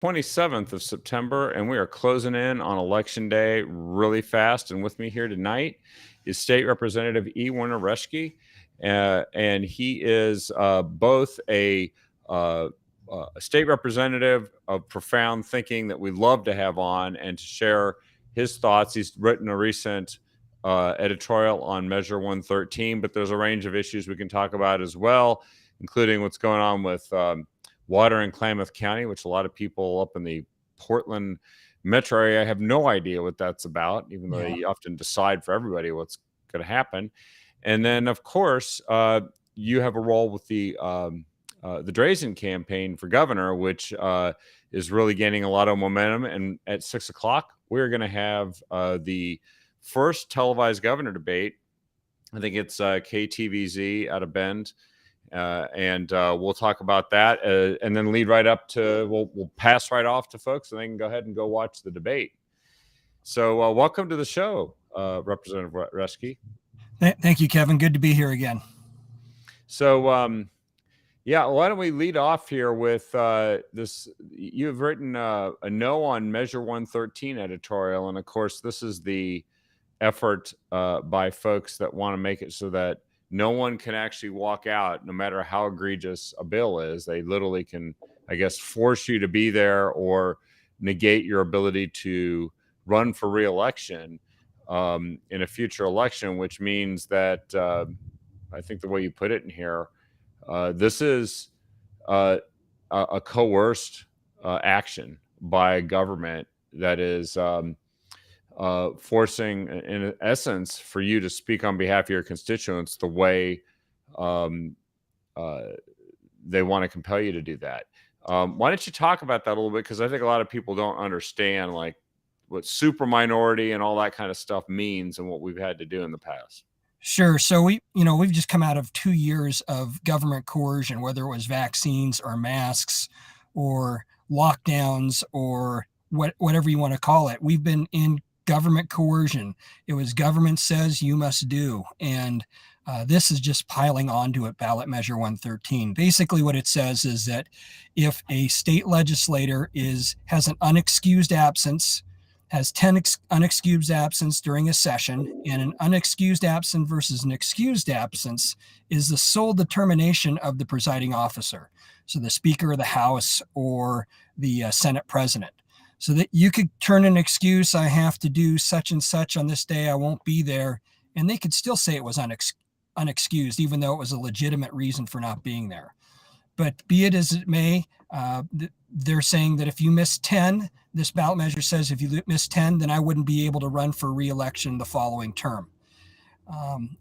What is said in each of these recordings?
27th of September, and we are closing in on Election Day really fast. And with me here tonight is State Representative Werner Reschke, and he is both a state representative of profound thinking that we love to have on and to share his thoughts. He's written a recent editorial on Measure 113, but there's a range of issues we can talk about as well, including what's going on with water in Klamath County, which a lot of people up in the Portland metro area have no idea what that's about, even though they often decide for everybody what's going to happen. And then, of course, you have a role with the Drazan Campaign for governor, which is really gaining a lot of momentum. And at 6 o'clock, we're going to have the first televised governor debate. I think it's KTVZ out of Bend. And we'll talk about that and then lead right up to, we'll pass right off to folks and they can go ahead and go watch the debate. So welcome to the show, Representative Reschke. Thank you, Kevin. Good to be here again. So, yeah, why don't we lead off here with this? You've written a No on Measure 113 editorial. And of course, this is the effort by folks that want to make it so that no one can actually walk out, no matter how egregious a bill is. They literally can, I guess, force you to be there or negate your ability to run for re-election in a future election, which means that I think the way you put it in here, this is a coerced action by government that is forcing, in essence, for you to speak on behalf of your constituents the way they want to compel you to do that. Why don't you talk about that a little bit? Because I think a lot of people don't understand like what super minority and all that kind of stuff means and what we've had to do in the past. Sure. So we've just come out of 2 years of government coercion, whether it was vaccines or masks or lockdowns or whatever you want to call it. We've been in government coercion. It was government says you must do. And this is just piling onto it, ballot measure 113. Basically what it says is that if a state legislator has an unexcused absence, has 10 unexcused absence during a session, and an unexcused absence versus an excused absence is the sole determination of the presiding officer. So the Speaker of the House or the Senate President. So that you could turn an excuse, I have to do such and such on this day, I won't be there. And they could still say it was unexcused, even though it was a legitimate reason for not being there. But be it as it may, they're saying that if you miss 10, this ballot measure says if you miss 10, then I wouldn't be able to run for re-election the following term.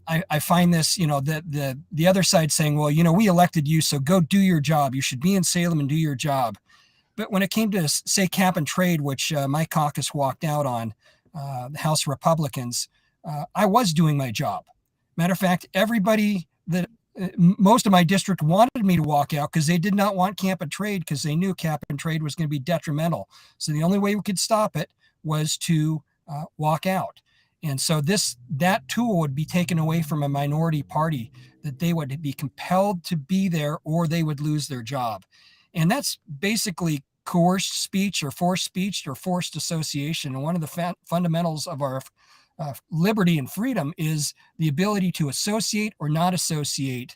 I find this, that the other side saying, well, we elected you, so go do your job. You should be in Salem and do your job. But when it came to, say, cap and trade, which my caucus walked out on, the House Republicans, I was doing my job. Matter of fact, everybody most of my district wanted me to walk out because they did not want cap and trade because they knew cap and trade was going to be detrimental. So the only way we could stop it was to walk out. And so that tool would be taken away from a minority party, that they would be compelled to be there or they would lose their job. And that's basically coerced speech or forced association. And one of the fundamentals of our liberty and freedom is the ability to associate or not associate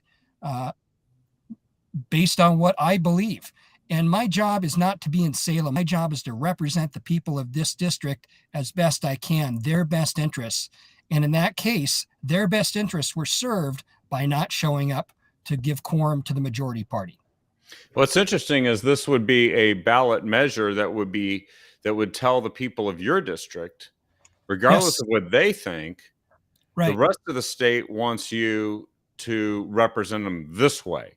based on what I believe. And my job is not to be in Salem. My job is to represent the people of this district as best I can, their best interests. And in that case, their best interests were served by not showing up to give quorum to the majority party. What's interesting is this would be a ballot measure that would tell the people of your district, regardless of what they think, right, the rest of the state wants you to represent them this way.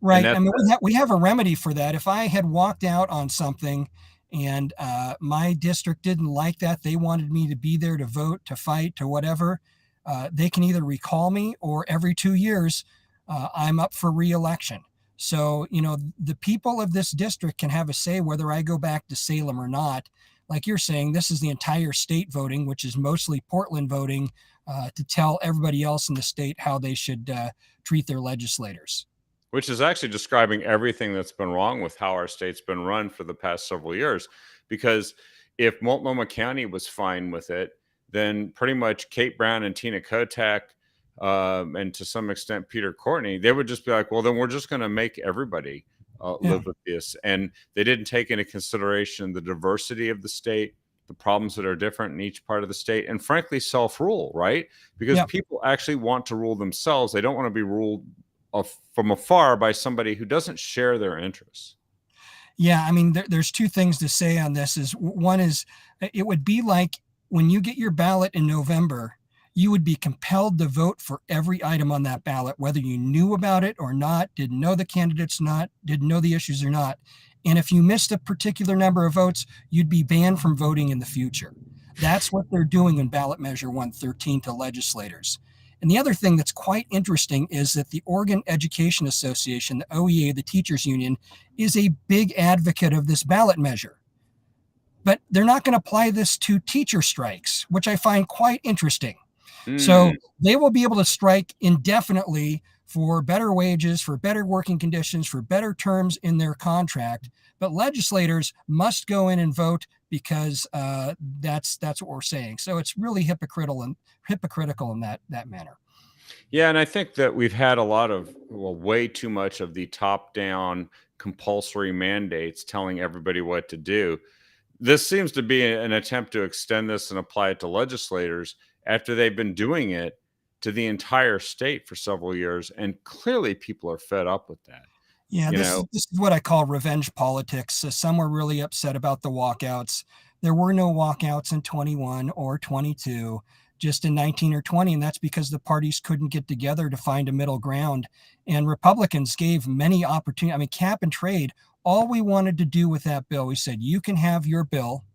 Right. I mean, we have a remedy for that. If I had walked out on something and my district didn't like that, they wanted me to be there to vote, to fight, to whatever, they can either recall me or every 2 years I'm up for re-election. So, the people of this district can have a say whether I go back to Salem or not. Like you're saying, this is the entire state voting, which is mostly Portland voting to tell everybody else in the state how they should treat their legislators. which is actually describing everything that's been wrong with how our state's been run for the past several years. Because if Multnomah County was fine with it, then pretty much Kate Brown and Tina Kotek, and to some extent Peter Courtney, they would just be like, well, then we're just going to make everybody Yeah. live with this. And they didn't take into consideration the diversity of the state, the problems that are different in each part of the state, and frankly, self-rule, right? Because Yeah. people actually want to rule themselves. They don't want to be ruled from afar by somebody who doesn't share their interests. Yeah, I mean, there's two things to say on this. Is one is it would be like when you get your ballot in November, you would be compelled to vote for every item on that ballot, whether you knew about it or not, didn't know the candidates, not didn't know the issues or not. And if you missed a particular number of votes, you'd be banned from voting in the future. That's what they're doing in ballot measure 113 to legislators. And the other thing that's quite interesting is that the Oregon Education Association, the OEA, the teachers union, is a big advocate of this ballot measure. But they're not going to apply this to teacher strikes, which I find quite interesting. So they will be able to strike indefinitely for better wages, for better working conditions, for better terms in their contract. But legislators must go in and vote because that's what we're saying. So it's really hypocritical in that manner. Yeah, and I think that we've had a lot of, well, way too much of the top-down compulsory mandates telling everybody what to do. This seems to be an attempt to extend this and apply it to legislators after they've been doing it to the entire state for several years, and clearly people are fed up with that. Yeah, You this know, is what I call revenge politics. Some were really upset about the walkouts. There were no walkouts in 21 or 22, just in 19 or 20, and that's because the parties couldn't get together to find a middle ground. And Republicans gave many opportunities. I mean, cap and trade. All we wanted to do with that bill, we said, you can have your bill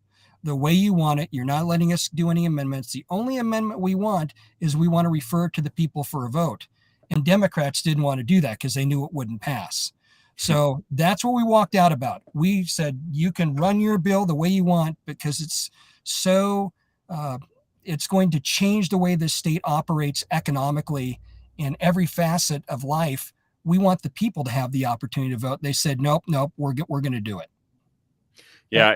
the way you want it. You're not letting us do any amendments. The only amendment we want is we want to refer it to the people for a vote. And Democrats didn't want to do that because they knew it wouldn't pass. So that's what we walked out about. We said, you can run your bill the way you want because it's so, it's going to change the way the state operates economically in every facet of life. We want the people to have the opportunity to vote. They said, nope, we're going to do it. yeah,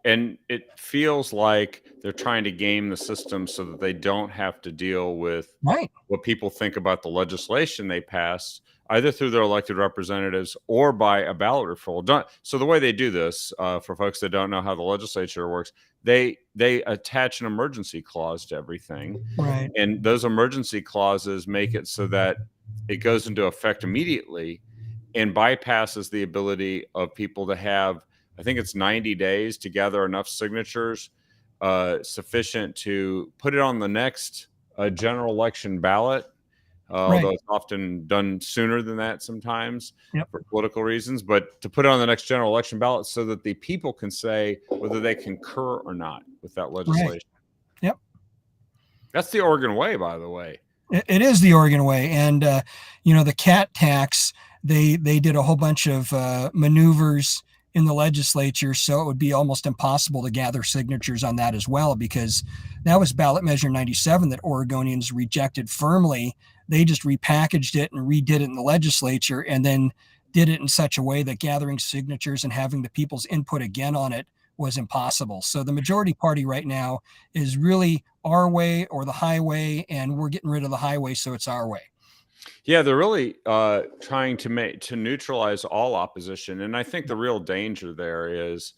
and it feels like they're trying to game the system so that they don't have to deal with Right. what people think about the legislation they pass, either through their elected representatives or by a ballot referral. So the way they do this, for folks that don't know how the legislature works, they attach an emergency clause to everything, Right. and those emergency clauses make it so that it goes into effect immediately and bypasses the ability of people to have, I think it's 90 days to gather enough signatures sufficient to put it on the next general election ballot, although Right. it's often done sooner than that sometimes Yep. for political reasons, but to put it on the next general election ballot so that the people can say whether they concur or not with that Right. legislation. Yep. That's the Oregon way, by the way. It is the Oregon way. And, the cat tax, they did a whole bunch of maneuvers in the legislature, so it would be almost impossible to gather signatures on that as well, because that was ballot measure 97 that Oregonians rejected firmly. They just repackaged it and redid it in the legislature and then did it in such a way that gathering signatures and having the people's input again on it was impossible. So the majority party right now is really our way or the highway, and we're getting rid of the highway, so it's our way. Yeah, they're really trying to neutralize all opposition, and I think the real danger there is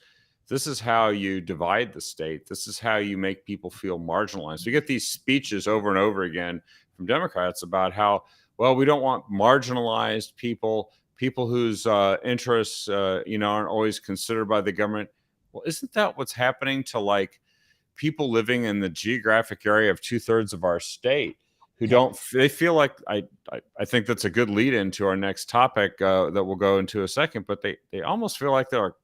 this is how you divide the state. This is how you make people feel marginalized. We get these speeches over and over again from Democrats about how, well, we don't want marginalized people, people whose interests aren't always considered by the government. Well, isn't that what's happening to like people living in the geographic area of 2/3 of our state? Who don't, they feel like I think that's a good lead into our next topic that we'll go into a second, but they almost feel like they're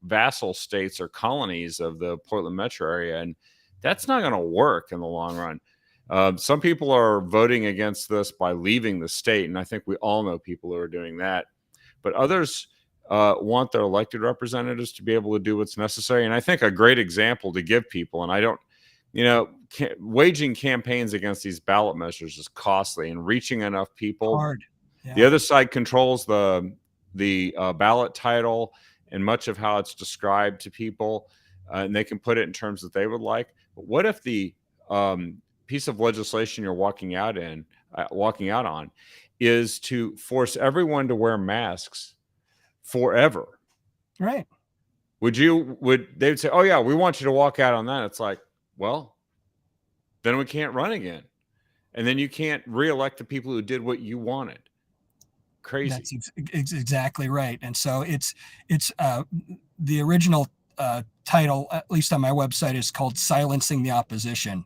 vassal states or colonies of the Portland metro area, and that's not going to work in the long run. Some people are voting against this by leaving the state, and I think we all know people who are doing that, but others want their elected representatives to be able to do what's necessary. And I think a great example to give people, and I don't, waging campaigns against these ballot measures is costly, and reaching enough people Hard. The other side controls the ballot title and much of how it's described to people, and they can put it in terms that they would like. But what if the piece of legislation you're walking out on is to force everyone to wear masks forever? Right. They would say, oh yeah, we want you to walk out on that. It's like, well, then we can't run again. And then you can't reelect the people who did what you wanted. Crazy. That's exactly right. And so it's the original title, at least on my website, is called Silencing the Opposition.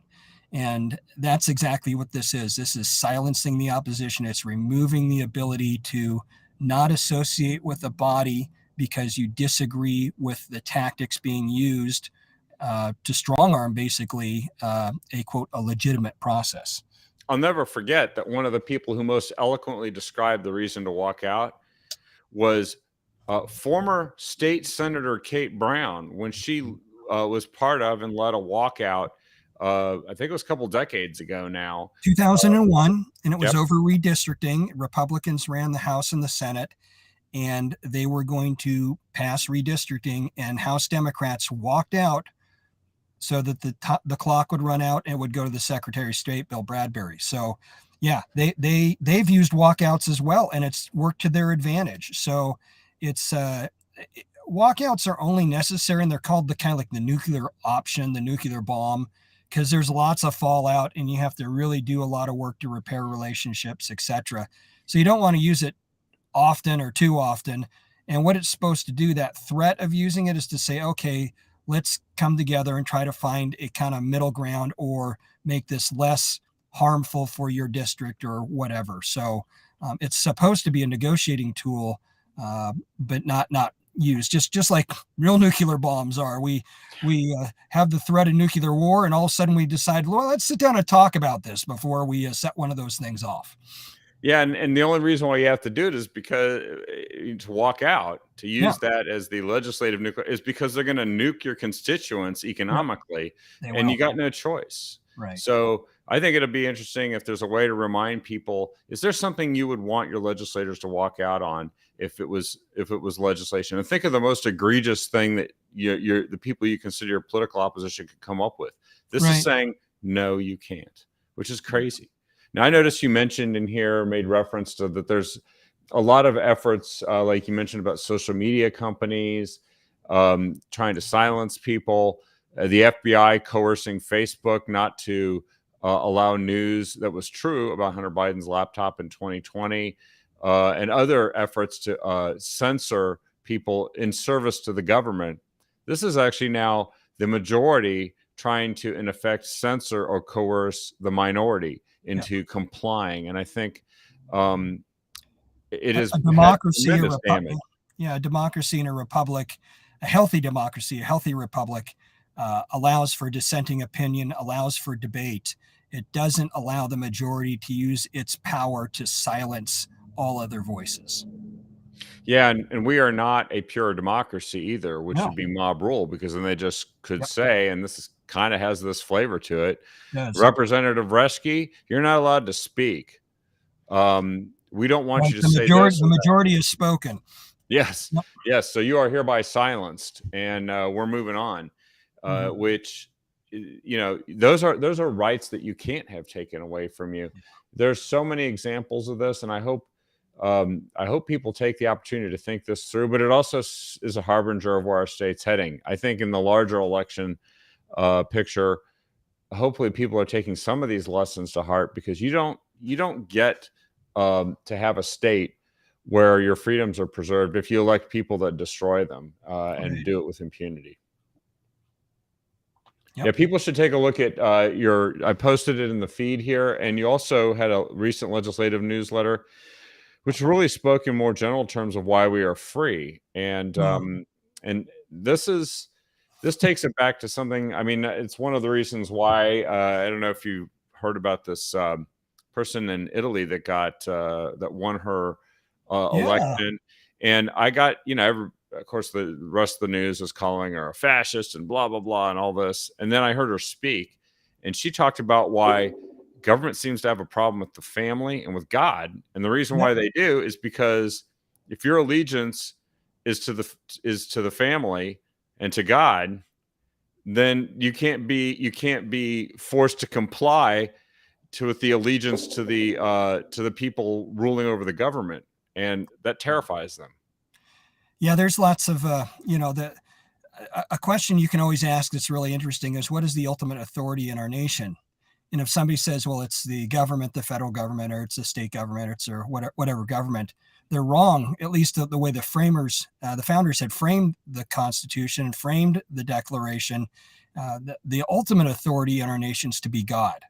And that's exactly what this is. This is silencing the opposition. It's removing the ability to not associate with a body because you disagree with the tactics being used to strong arm, basically, a quote, a legitimate process. I'll never forget that one of the people who most eloquently described the reason to walk out was former state senator Kate Brown, when she was part of and led a walkout. I think it was a couple decades ago now. 2001, and it was over redistricting. Republicans ran the House and the Senate, and they were going to pass redistricting, and House Democrats walked out so that the clock would run out and it would go to the Secretary of State, Bill Bradbury. So, yeah, they've used walkouts as well, and it's worked to their advantage. So, it's walkouts are only necessary, and they're called the kind of like the nuclear option, the nuclear bomb, because there's lots of fallout, and you have to really do a lot of work to repair relationships, etc. So you don't want to use it often or too often. And what it's supposed to do, that threat of using it, is to say, okay, let's come together and try to find a kind of middle ground or make this less harmful for your district or whatever. So it's supposed to be a negotiating tool, but not used just like real nuclear bombs are. We have the threat of nuclear war, and all of a sudden we decide, well, let's sit down and talk about this before we set one of those things off. Yeah, and the only reason why you have to do it is because to walk out, to use that as the legislative nuclear, is because they're going to nuke your constituents economically, and you got no choice. Right. So I think it'll be interesting if there's a way to remind people, is there something you would want your legislators to walk out on if it was legislation? And think of the most egregious thing that the people you consider your political opposition could come up with. This is saying, no, you can't, which is crazy. Now, I noticed you mentioned in here, made reference to that there's a lot of efforts, like you mentioned, about social media companies trying to silence people, the FBI coercing Facebook not to allow news that was true about Hunter Biden's laptop in 2020, and other efforts to censor people in service to the government. This is actually now the majority trying to, in effect, censor or coerce the minority into complying. And I think it is a democracy, a democracy in a republic, a healthy democracy, a healthy republic allows for dissenting opinion, allows for debate. It doesn't allow the majority to use its power to silence all other voices. Yeah, and we are not a pure democracy either, which would be mob rule, because then they just could say, and this is kind of has this flavor to it, Representative Reschke, you're not allowed to speak. We don't want you to say this. The majority is spoken. Yes, yes. So you are hereby silenced, and we're moving on. Which, those are rights that you can't have taken away from you. There's so many examples of this, and I hope people take the opportunity to think this through. But it also is a harbinger of where our state's heading. I think in the larger election picture, hopefully people are taking some of these lessons to heart, because you don't get to have a state where your freedoms are preserved if you elect people that destroy them and do it with impunity. Yeah, people should take a look at I posted it in the feed here, and you also had a recent legislative newsletter which really spoke in more general terms of why we are free. And this takes it back to something. I mean, it's one of the reasons why I don't know if you heard about this person in Italy that won her election, and I got, of course, the rest of the news is calling her a fascist and blah blah blah and all this, and then I heard her speak, and she talked about why government seems to have a problem with the family and with God. And the reason Yep. why they do is because if your allegiance is to the family and to God, then you can't be forced to comply with the allegiance to the people ruling over the government, and that terrifies them. Yeah, there's lots of a question you can always ask that's really interesting is, what is the ultimate authority in our nation? And if somebody says, well, it's the government, the federal government, or it's the state government, or whatever government, they're wrong. At least the way the founders had framed the Constitution and framed the Declaration. The ultimate authority in our nation is to be God.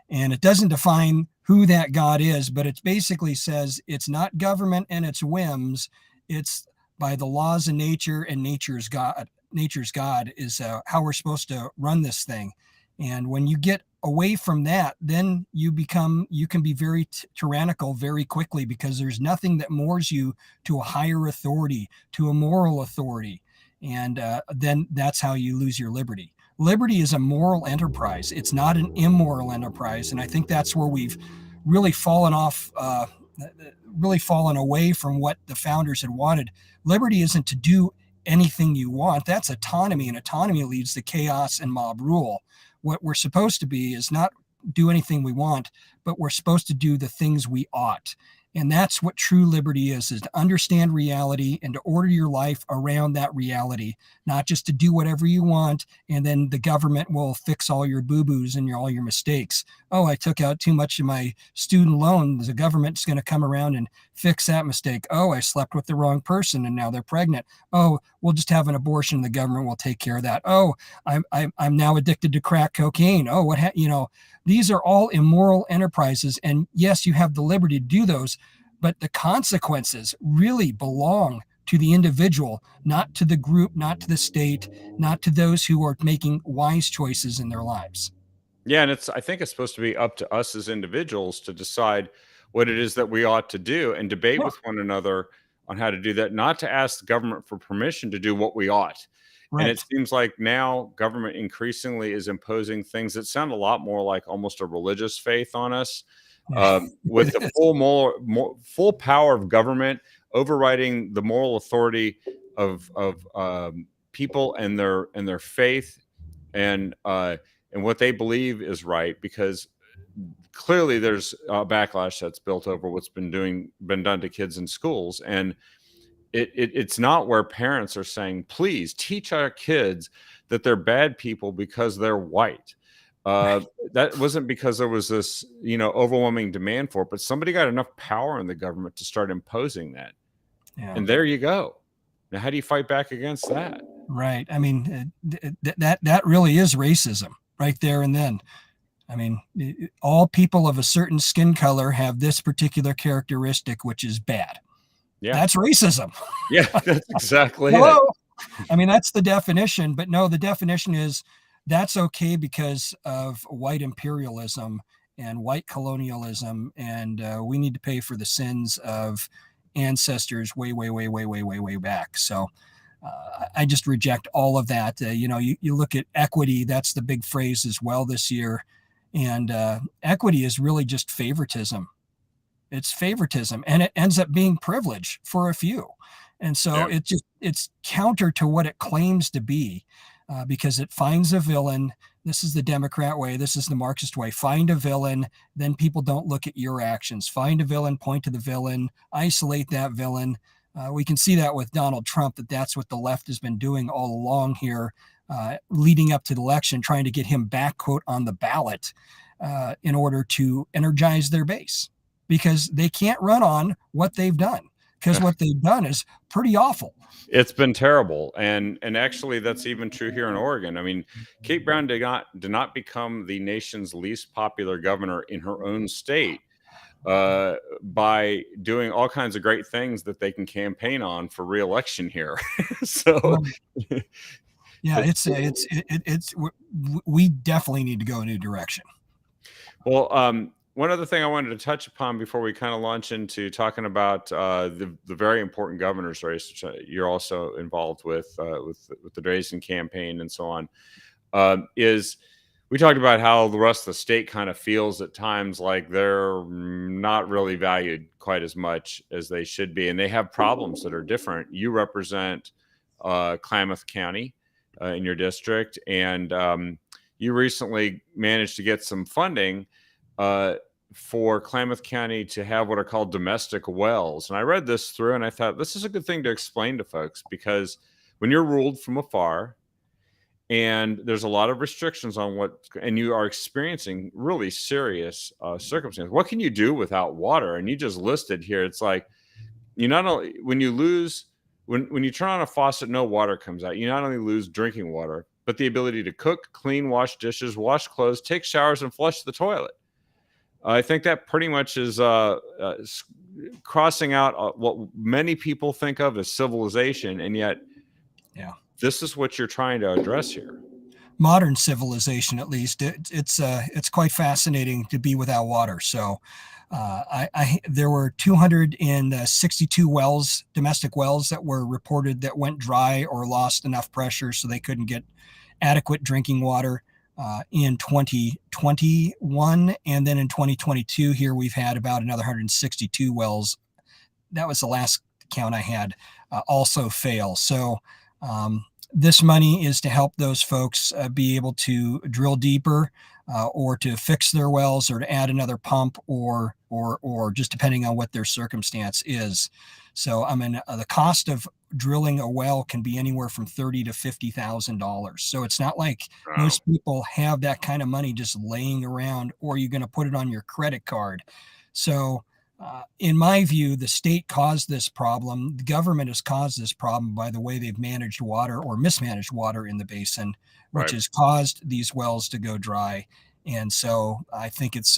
And it doesn't define who that God is, but it basically says it's not government and its whims. It's by the laws of nature, and nature's God. Nature's God is how we're supposed to run this thing. And when you get away from that, then you can be very tyrannical very quickly, because there's nothing that moors you to a higher authority, to a moral authority. And then that's how you lose your liberty. Liberty is a moral enterprise. It's not an immoral enterprise. And I think that's where we've really fallen away from what the founders had wanted. Liberty isn't to do anything you want. That's autonomy, and autonomy leads to chaos and mob rule. What we're supposed to be is not do anything we want, but we're supposed to do the things we ought. And that's what true liberty is to understand reality and to order your life around that reality, not just to do whatever you want and then the government will fix all your boo-boos and all your mistakes. Oh, I took out too much of my student loan. The government's going to come around and fix that mistake. Oh, I slept with the wrong person and now they're pregnant. Oh, we'll just have an abortion. The government will take care of that. Oh, I'm now addicted to crack cocaine. Oh, these are all immoral enterprises. And yes, you have the liberty to do those, but the consequences really belong to the individual, not to the group, not to the state, not to those who are making wise choices in their lives. Yeah, and I think it's supposed to be up to us as individuals to decide what it is that we ought to do and debate Yeah, with one another on how to do that, not to ask the government for permission to do what we ought. And it right. seems like now government increasingly is imposing things that sound a lot more like almost a religious faith on us, Yeah, with the full power of government overriding the moral authority of people and their faith and what they believe is right, because clearly there's a backlash that's built over what's been done to kids in schools, and it's not where parents are saying, please teach our kids that they're bad people because they're white. uh, right. that wasn't because there was this overwhelming demand for it, but somebody got enough power in the government to start imposing that, Yeah, and there you go. Now how do you fight back against that? right. I mean, that really is racism right there and then. I mean, all people of a certain skin color have this particular characteristic, which is bad. Yeah, That's racism. yeah, that's exactly it. Hello. I mean, that's the definition, but no, the definition is that's okay because of white imperialism and white colonialism, and we need to pay for the sins of ancestors way, way, way, way, way, way, way back. So I just reject all of that. You look at equity, that's the big phrase as well this year. And equity is really just favoritism. It's favoritism, and it ends up being privilege for a few. And so Yeah. it's counter to what it claims to be, because it finds a villain. This is the Democrat way. This is the Marxist way. Find a villain, then people don't look at your actions. Find a villain, point to the villain, isolate that villain. We can see that with Donald Trump, that's what the left has been doing all along here, leading up to the election, trying to get him back, quote, on the ballot, in order to energize their base, because they can't run on what they've done, because what they've done is pretty awful. It's been terrible, and actually, that's even true here in Oregon. I mean, Kate Brown did not become the nation's least popular governor in her own state by doing all kinds of great things that they can campaign on for reelection here. So, Yeah, we definitely need to go a new direction. well, one other thing I wanted to touch upon before we kind of launch into talking about the very important governor's race, which you're also involved with the Drazan campaign and so on, is we talked about how the rest of the state kind of feels at times like they're not really valued quite as much as they should be, and they have problems that are different. You represent Klamath County in your district, and you recently managed to get some funding for Klamath County to have what are called domestic wells. And I read this through and I thought this is a good thing to explain to folks, because when you're ruled from afar and there's a lot of restrictions on what, and you are experiencing really serious circumstances, what can you do without water? And you just listed here, it's like, you not only, when you lose, when you turn on a faucet, no water comes out, you not only lose drinking water, but the ability to cook, clean, wash dishes, wash clothes, take showers, and flush the toilet. I think that pretty much is crossing out what many people think of as civilization, and yet, yeah, this is what you're trying to address here. Modern civilization, at least, it's quite fascinating to be without water. So, there were 262 wells, domestic wells, that were reported that went dry or lost enough pressure so they couldn't get adequate drinking water. In 2021, and then in 2022 here we've had about another 162 wells. That was the last count I had, also fail. So this money is to help those folks be able to drill deeper, or to fix their wells, or to add another pump, or just depending on what their circumstance is. So I mean, the cost of drilling a well can be anywhere from $30,000 to $50,000. So it's not like most people have that kind of money just laying around, or you're going to put it on your credit card. So in my view, the state caused this problem. The government has caused this problem by the way they've managed water or mismanaged water in the basin, which has caused these wells to go dry. And so I think it's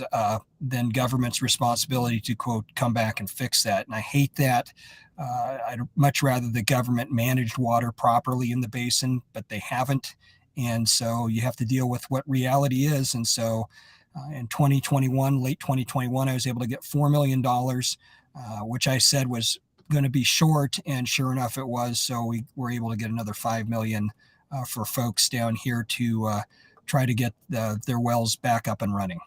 then government's responsibility to, quote, come back and fix that. And I hate that. I'd much rather the government managed water properly in the basin, but they haven't. And so you have to deal with what reality is. And so in 2021, late 2021, I was able to get $4 million, which I said was going to be short. And sure enough, it was. So we were able to get another $5 million for folks down here to try to get their wells back up and running.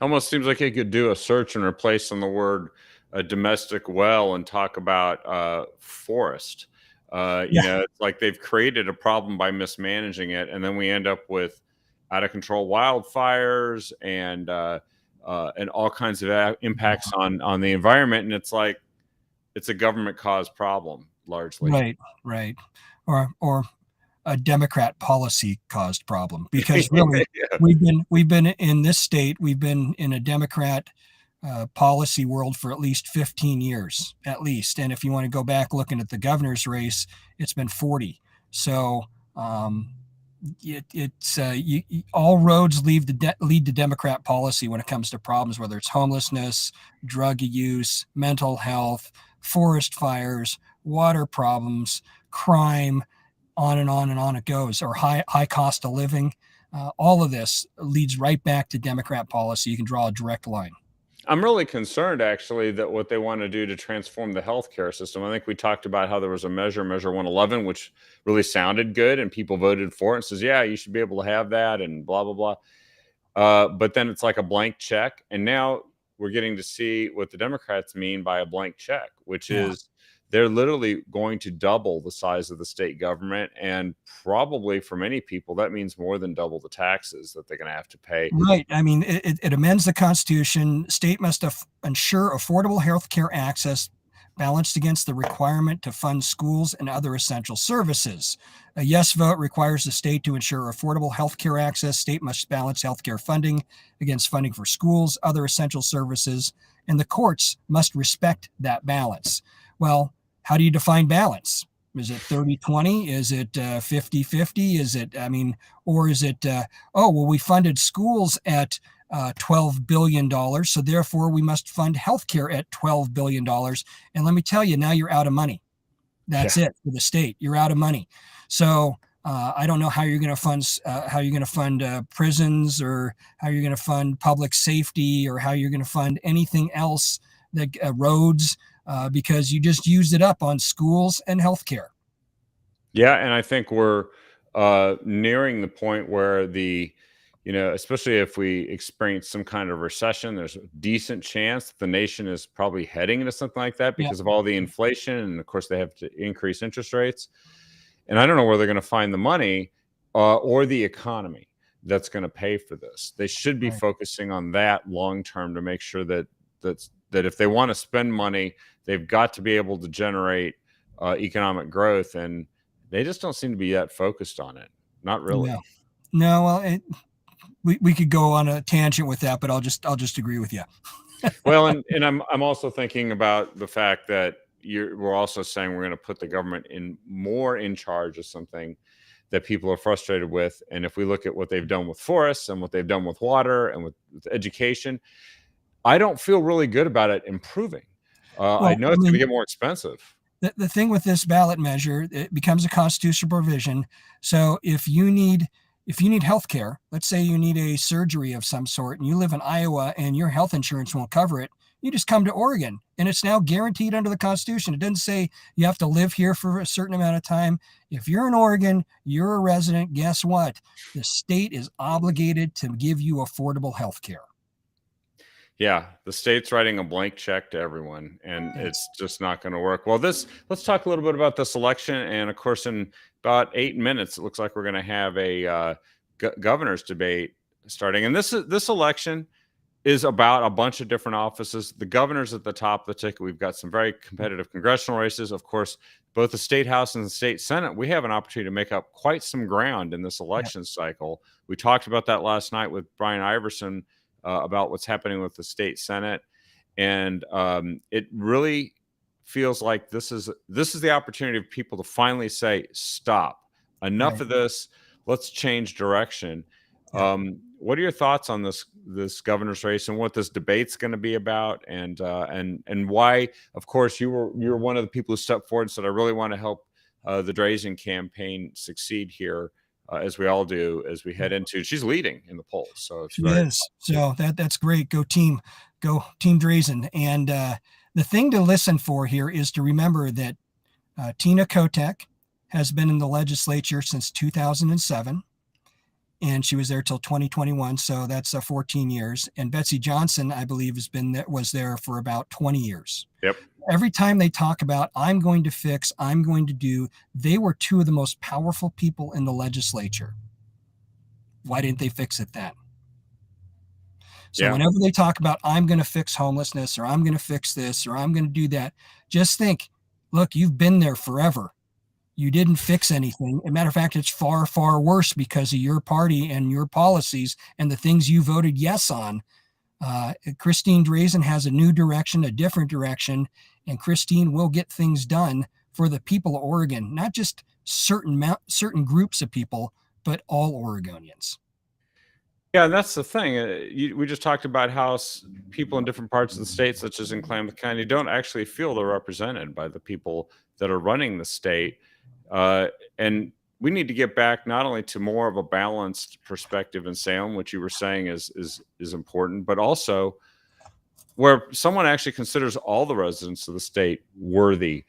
Almost seems like you could do a search and replace on the word a domestic well and talk about forest. You know, it's like they've created a problem by mismanaging it, and then we end up with out of control wildfires and all kinds of impacts on the environment. And it's like it's a government caused problem largely. Right. Or a Democrat policy caused problem, because really we've been in this state, we've been in a Democrat policy world for at least 15 years, at least. And if you want to go back looking at the governor's race, it's been 40. So all roads lead to Democrat policy when it comes to problems, whether it's homelessness, drug use, mental health, forest fires, water problems, crime, on and on and on it goes, or high cost of living. All of this leads right back to Democrat policy. You can draw a direct line. I'm really concerned, actually, that what they want to do to transform the healthcare system. I think we talked about how there was a Measure 111, which really sounded good, and people voted for it and says, yeah, you should be able to have that, and blah, blah, blah. But then it's like a blank check. And now we're getting to see what the Democrats mean by a blank check, which is they're literally going to double the size of the state government. And probably for many people, that means more than double the taxes that they're going to have to pay. Right. I mean, it amends the Constitution. State must ensure affordable health care access balanced against the requirement to fund schools and other essential services. A yes vote requires the state to ensure affordable health care access. State must balance health care funding against funding for schools, other essential services, and the courts must respect that balance. Well, how do you define balance? Is it 30-20? Is it 50-50? Is it, or is it, we funded schools at $12 billion, so therefore we must fund healthcare at $12 billion. And let me tell you, now you're out of money. That's it for the state. You're out of money. So I don't know how you're going to fund prisons, or how you're going to fund public safety, or how you're going to fund anything else, that roads, because you just used it up on schools and healthcare. Yeah, and I think we're nearing the point where the especially if we experience some kind of recession, there's a decent chance the nation is probably heading into something like that Yeah. because of all the inflation. And of course, they have to increase interest rates. And I don't know where they're going to find the money or the economy that's going to pay for this. They should be Right. focusing on that long term to make sure that if they want to spend money, they've got to be able to generate economic growth. And they just don't seem to be that focused on it. Not No. really. No. Well, we could go on a tangent with that, but I'll just agree with you. Well, and I'm also thinking about the fact that we're also saying we're going to put the government more in charge of something that people are frustrated with. And if we look at what they've done with forests and what they've done with water and with education, I don't feel really good about it improving. I Well, know I it's going to mean, get more expensive. the thing with this ballot measure, it becomes a constitutional provision. So if you need health care, let's say you need a surgery of some sort and you live in Iowa and your health insurance won't cover it, you just come to Oregon and it's now guaranteed under the Constitution. It doesn't say you have to live here for a certain amount of time. If you're in Oregon, you're a resident, guess what? The state is obligated to give you affordable health care. Yeah, the state's writing a blank check to everyone, and Yes. it's just not going to work. Well, let's talk a little bit about this election, and of course, in about 8 minutes, it looks like we're going to have a governor's debate starting. And this election is about a bunch of different offices. The governor's at the top of the ticket. We've got some very competitive congressional races, of course. Both the state house and the state senate, we have an opportunity to make up quite some ground in this election cycle. We talked about that last night with Brian Iverson about what's happening with the state senate, and it really feels like this is the opportunity of people to finally say, "Stop! Enough Right. of this. Let's change direction." Yeah. What are your thoughts on this governor's race and what this debate's going to be about, and why? Of course, you were one of the people who stepped forward and said, "I really want to help the Drazan campaign succeed here." As we all do, as we head into, she's leading in the polls, so it's She very is. So that's great. Go team Drazen. And the thing to listen for here is to remember that Tina Kotek has been in the legislature since 2007, and she was there till 2021. So that's 14 years. And Betsy Johnson, I believe, was there for about 20 years. Yep. Every time they talk about I'm going to fix, I'm going to do, they were two of the most powerful people in the legislature. Why didn't they fix it then? So Yeah. whenever they talk about I'm going to fix homelessness or I'm going to fix this or I'm going to do that, just think, look, you've been there forever. You didn't fix anything. As a matter of fact, it's far, far worse because of your party and your policies and the things you voted yes on. Christine Drazan has a new direction, a different direction, and Christine will get things done for the people of Oregon, not just certain groups of people, but all Oregonians. Yeah, and that's the thing. We just talked about how people in different parts of the state, such as in Klamath County, don't actually feel they're represented by the people that are running the state. And we need to get back not only to more of a balanced perspective in Salem, which you were saying is important, but also where someone actually considers all the residents of the state worthy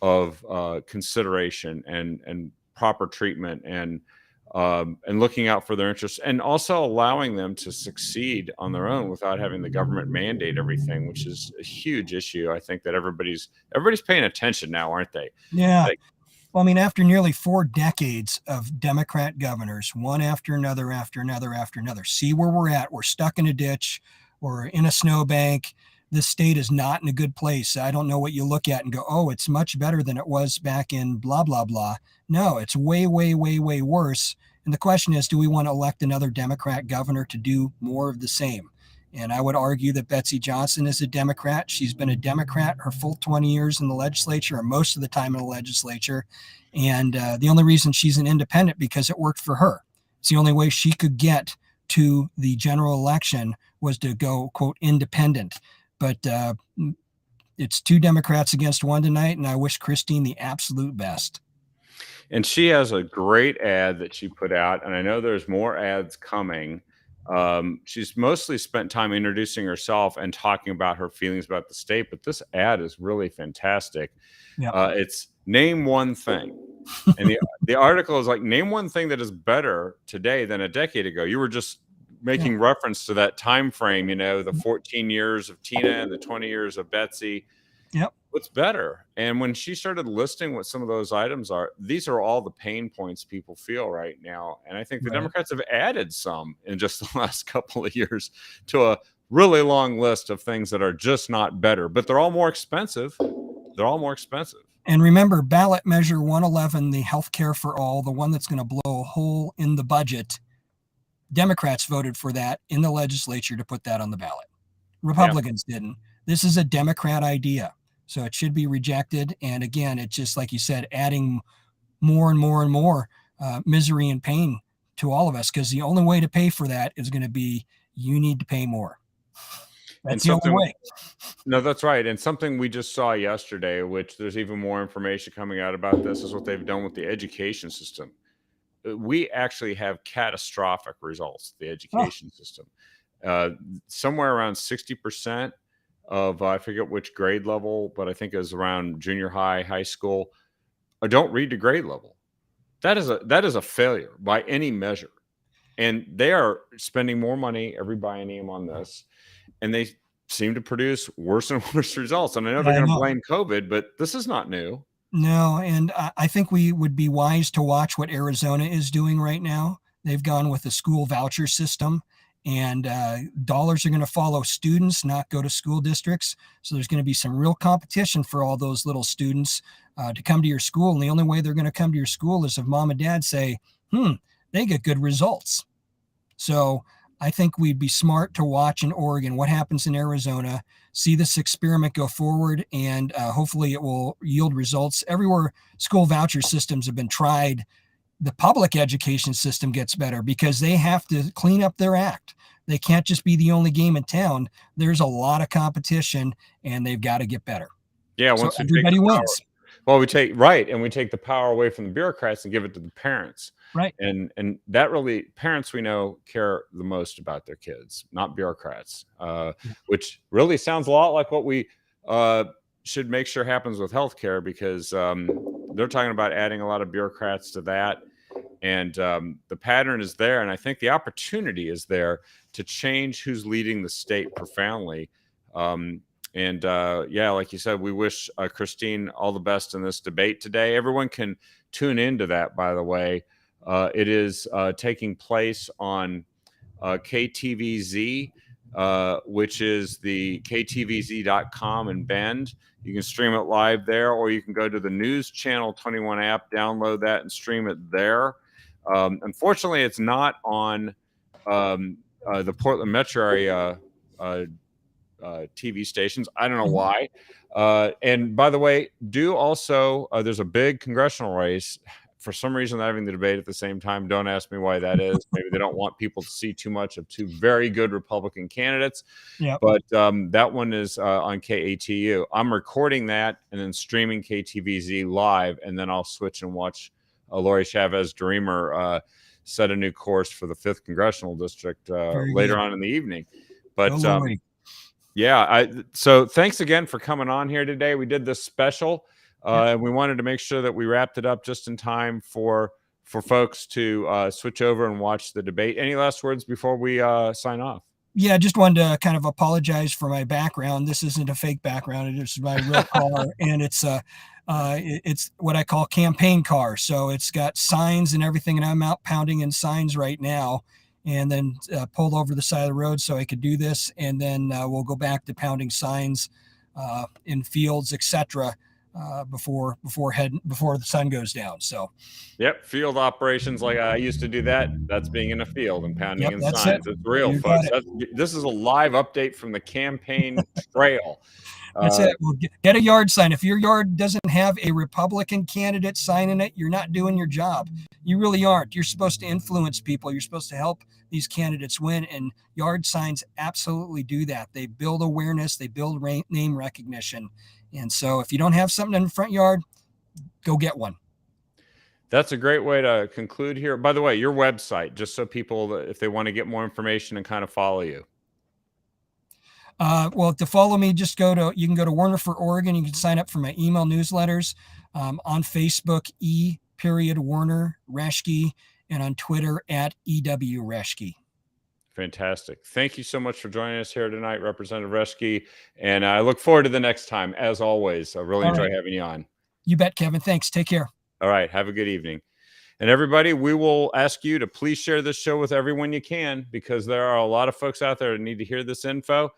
of consideration and proper treatment and looking out for their interests, and also allowing them to succeed on their own without having the government mandate everything, which is a huge issue. I think that everybody's paying attention now, aren't they? Yeah. Like, Well, I mean, after nearly 4 decades of Democrat governors, one after another, after another, after another, see where we're at. We're stuck in a ditch. We're in a snowbank. This state is not in a good place. I don't know what you look at and go, oh, it's much better than it was back in blah, blah, blah. No, it's way, way, way, way worse. And the question is, do we want to elect another Democrat governor to do more of the same? And I would argue that Betsy Johnson is a Democrat. She's been a Democrat her full 20 years in the legislature, or most of the time in the legislature. And the only reason she's an independent because it worked for her. It's the only way she could get to the general election was to go, quote, independent. But it's 2 Democrats against 1 tonight, and I wish Christine the absolute best. and she has a great ad that she put out, and I know there's more ads coming. She's mostly spent time introducing herself and talking about her feelings about the state, but this ad is really fantastic. Yeah. It's name one thing. And the article is like, name one thing that is better today than a decade ago. You were just making reference to that time frame, the 14 years of Tina and the 20 years of Betsy. Yep. What's better? And when she started listing what some of those items are, these are all the pain points people feel right now. And I think the Democrats have added some in just the last couple of years to a really long list of things that are just not better, but they're all more expensive. They're all more expensive. And remember, ballot measure 111, the health care for all, the one that's going to blow a hole in the budget, Democrats voted for that in the legislature to put that on the ballot. Republicans didn't. This is a Democrat idea, so it should be rejected. And again, it's just like you said, adding more and more and more misery and pain to all of us, because the only way to pay for that is going to be you need to pay more. That's the only way. No, that's right. And something we just saw yesterday, which there's even more information coming out about this, is what they've done with the education system. We actually have catastrophic results, the education system. Somewhere around 60% of, I forget which grade level, but I think it was around junior high, high school, don't read to grade level. That is a failure by any measure. And they are spending more money every biennium on this, and they seem to produce worse and worse results. And I know they're going to blame COVID, but this is not new. No, and I think we would be wise to watch what Arizona is doing right now. They've gone with the school voucher system, and dollars are going to follow students, not go to school districts. So there's going to be some real competition for all those little students to come to your school. And the only way they're going to come to your school is if mom and dad say, they get good results. So I think we'd be smart to watch in Oregon what happens in Arizona, see this experiment go forward, and hopefully it will yield results. Everywhere school voucher systems have been tried, the public education system gets better because they have to clean up their act. They can't just be the only game in town. There's a lot of competition, and they've got to get better. Yeah, once so everybody wins. Well, we take the power away from the bureaucrats and give it to the parents. Right. And that really, parents we know care the most about their kids, not bureaucrats, which really sounds a lot like what we should make sure happens with healthcare, because they're talking about adding a lot of bureaucrats to that. And the pattern is there. And I think the opportunity is there to change who's leading the state profoundly. Like you said, we wish Christine all the best in this debate today. Everyone can tune into that, by the way. It is taking place on KTVZ, which is the KTVZ.com in Bend. You can stream it live there, or you can go to the News Channel 21 app, download that, and stream it there. Unfortunately, it's not on the Portland metro area TV stations. I don't know why. And by the way, there's a big congressional race. For some reason, they're having the debate at the same time. Don't ask me why that is. Maybe they don't want people to see too much of two very good Republican candidates. Yeah. But that one is on KATU. I'm recording that and then streaming KTVZ live, and then I'll switch and watch Lori Chavez Dreamer set a new course for the 5th Congressional District later on in the evening. But so thanks again for coming on here today. We did this special. And we wanted to make sure that we wrapped it up just in time for folks to switch over and watch the debate. Any last words before we sign off? Yeah, I just wanted to kind of apologize for my background. This isn't a fake background. It's my real car, and it's what I call campaign car. So it's got signs and everything, and I'm out pounding in signs right now, and then pulled over the side of the road so I could do this, and then we'll go back to pounding signs in fields, etc. Before the sun goes down. So field operations, like I used to do that. That's being in a field and pounding in signs. It's real, you folks. This is a live update from the campaign trail. That's it. Well, get a yard sign. If your yard doesn't have a Republican candidate sign in it, you're not doing your job. You really aren't. You're supposed to influence people. You're supposed to help these candidates win, and yard signs absolutely do that. They build awareness. They build name recognition. And so if you don't have something in the front yard, go get one. That's a great way to conclude here. By the way, your website, just so people, if they want to get more information and kind of follow you. Well, to follow me, you can go to Werner for Oregon. You can sign up for my email newsletters on Facebook, Werner Reschke, and on Twitter @EW Reschke. Fantastic. Thank you so much for joining us here tonight, Representative Reschke. And I look forward to the next time. As always, I really enjoy having you on. You bet, Kevin. Thanks. Take care. All right. Have a good evening. And everybody, we will ask you to please share this show with everyone you can, because there are a lot of folks out there that need to hear this info.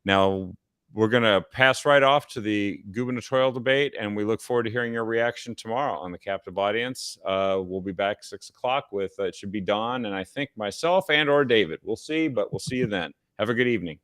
Now, we're going to pass right off to the gubernatorial debate, and we look forward to hearing your reaction tomorrow on the captive audience. We'll be back 6 o'clock with, it should be Don and I think myself and or David. We'll see, but we'll see you then. Have a good evening.